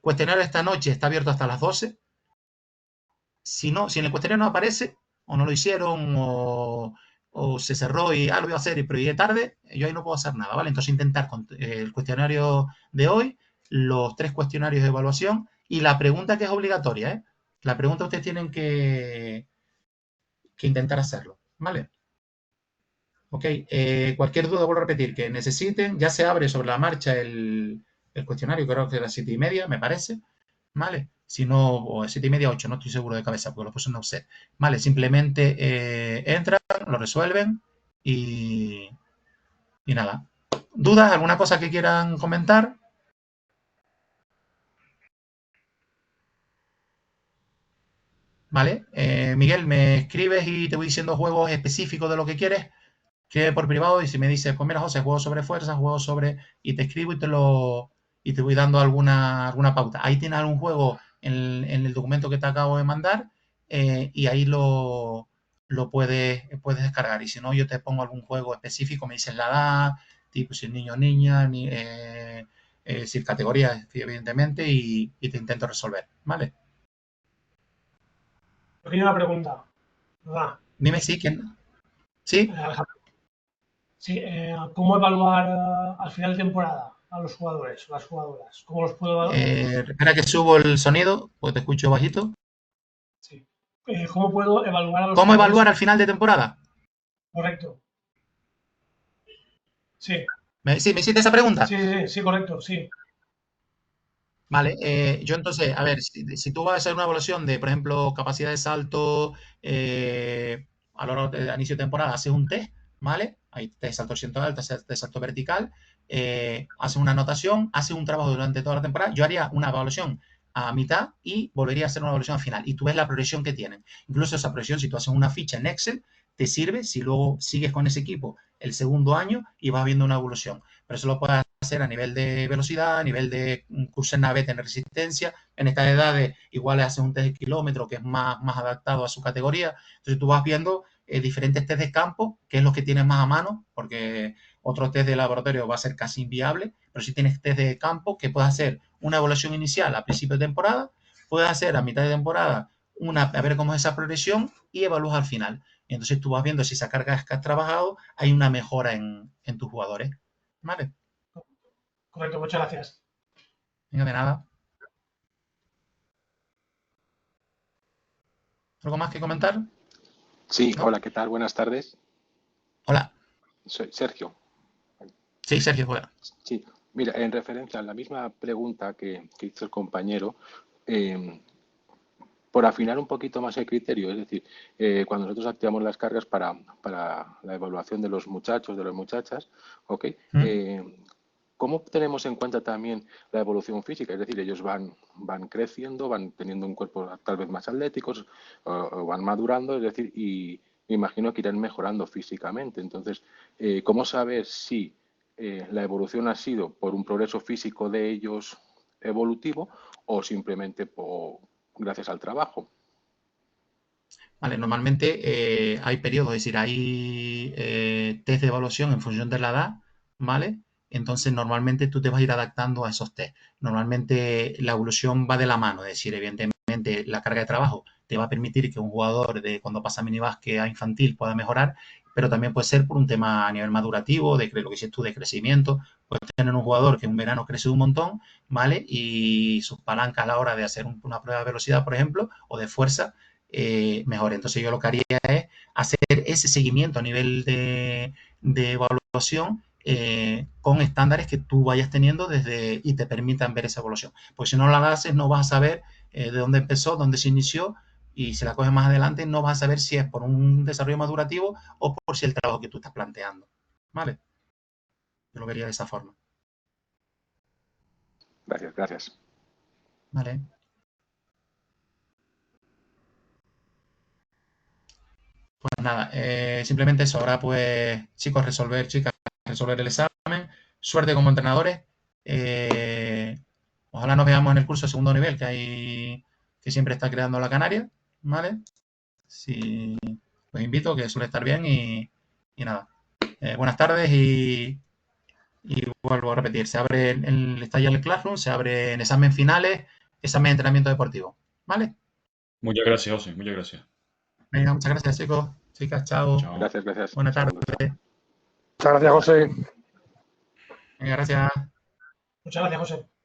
Cuestionario esta noche está abierto hasta las 12. Si en el cuestionario no aparece, o no lo hicieron, o se cerró y lo voy a hacer, pero llegué tarde, yo ahí no puedo hacer nada, ¿vale? Entonces intentar con el cuestionario de hoy, los 3 cuestionarios de evaluación y la pregunta que es obligatoria, ¿eh? La pregunta ustedes tienen que intentar hacerlo, ¿vale? Ok, cualquier duda, vuelvo a repetir, que necesiten, ya se abre sobre la marcha el cuestionario, creo que a las 7:30, me parece, ¿vale? Si no, o 7:30, 8, no estoy seguro de cabeza, porque lo puse en offset. Vale, simplemente entran, lo resuelven y nada. ¿Dudas? ¿Alguna cosa que quieran comentar? ¿Vale? Miguel, me escribes y te voy diciendo juegos específicos de lo que quieres, que por privado, y si me dices, pues mira, José, juego sobre fuerza, juego sobre. Y te escribo y te voy dando alguna pauta. Ahí tienes algún juego en el documento que te acabo de mandar y ahí lo puedes descargar. Y si no, yo te pongo algún juego específico, me dices la edad, tipo si es niño o niña, si categorías, evidentemente, y te intento resolver. ¿Vale? Pequeña pregunta. ¿verdad? Dime si, ¿quién? ¿Sí? Alejandro. Sí, ¿cómo evaluar al final de temporada a los jugadores, las jugadoras? ¿Cómo los puedo evaluar? Espera que subo el sonido, pues te escucho bajito. Sí. ¿Cómo puedo evaluar a los ¿Cómo jugadores? evaluar al final de temporada? Correcto. Sí, ¿Sí, me hiciste esa pregunta? sí, correcto, sí. Vale, yo entonces, a ver, si tú vas a hacer una evaluación de, por ejemplo, capacidad de salto a lo largo de inicio de temporada, haces un test, ¿vale? Hay test de salto horizontal, test de salto vertical, haces una anotación, haces un trabajo durante toda la temporada. Yo haría una evaluación a mitad y volvería a hacer una evaluación al final. Y tú ves la progresión que tienen. Incluso esa progresión, si tú haces una ficha en Excel, te sirve si luego sigues con ese equipo el segundo año y vas viendo una evolución. Pero eso lo puedes hacer a nivel de velocidad, a nivel de curso en naveta en resistencia. En estas edades igual le haces un test de kilómetro que es más adaptado a su categoría. Entonces tú vas viendo diferentes test de campo, que es lo que tienes más a mano, porque otro test de laboratorio va a ser casi inviable, pero si tienes test de campo que puedes hacer una evaluación inicial a principio de temporada, puedes hacer a mitad de temporada a ver cómo es esa progresión y evalúas al final. Y entonces tú vas viendo si esa carga que has trabajado hay una mejora en tus jugadores. ¿Vale? Correcto, muchas gracias. Venga, de nada. ¿Algo más que comentar? Sí, ¿No? hola, ¿qué tal? Buenas tardes. Hola. Soy Sergio. Sí, Sergio, bueno. Sí, mira, en referencia a la misma pregunta que hizo el compañero, eh, por afinar un poquito más el criterio, es decir, cuando nosotros activamos las cargas para la evaluación de los muchachos, de las muchachas, ¿ok? ¿Cómo tenemos en cuenta también la evolución física? Es decir, ellos van creciendo, van teniendo un cuerpo tal vez más atléticos, o van madurando, es decir, y me imagino que irán mejorando físicamente. Entonces, ¿cómo saber si la evolución ha sido por un progreso físico de ellos evolutivo o simplemente gracias al trabajo? Vale, normalmente hay periodos, es decir, hay test de evaluación en función de la edad, ¿vale? Entonces, normalmente tú te vas a ir adaptando a esos test. Normalmente la evolución va de la mano, es decir, evidentemente la carga de trabajo te va a permitir que un jugador de cuando pasa minibásquet a infantil pueda mejorar, pero también puede ser por un tema a nivel madurativo, de lo que dices tú, de crecimiento. Puedes tener un jugador que en verano crece un montón, ¿vale? Y sus palancas a la hora de hacer una prueba de velocidad, por ejemplo, o de fuerza, mejor. Entonces yo lo que haría es hacer ese seguimiento a nivel de evaluación con estándares que tú vayas teniendo y te permitan ver esa evolución. Porque si no la haces, no vas a saber de dónde empezó, dónde se inició, y si la coges más adelante, no vas a saber si es por un desarrollo madurativo o por si el trabajo que tú estás planteando. ¿Vale? Yo lo vería de esa forma. Gracias, gracias. ¿Vale? Pues nada, simplemente eso. Ahora pues, chicos, chicas, resolver el examen. Suerte como entrenadores. Ojalá nos veamos en el curso de segundo nivel que siempre está creando la Canaria, ¿vale? Sí, os invito, que suele estar bien y nada. Buenas tardes y vuelvo a repetir. Está ya el Classroom, se abre en examen finales, examen de entrenamiento deportivo, ¿vale? Muchas gracias, José. Muchas gracias. Venga, muchas gracias, chicos. Chicas, chao. Chao. Gracias, gracias. Buenas tardes. Saludos, chao. Muchas gracias, José. Venga, gracias. Muchas gracias, José.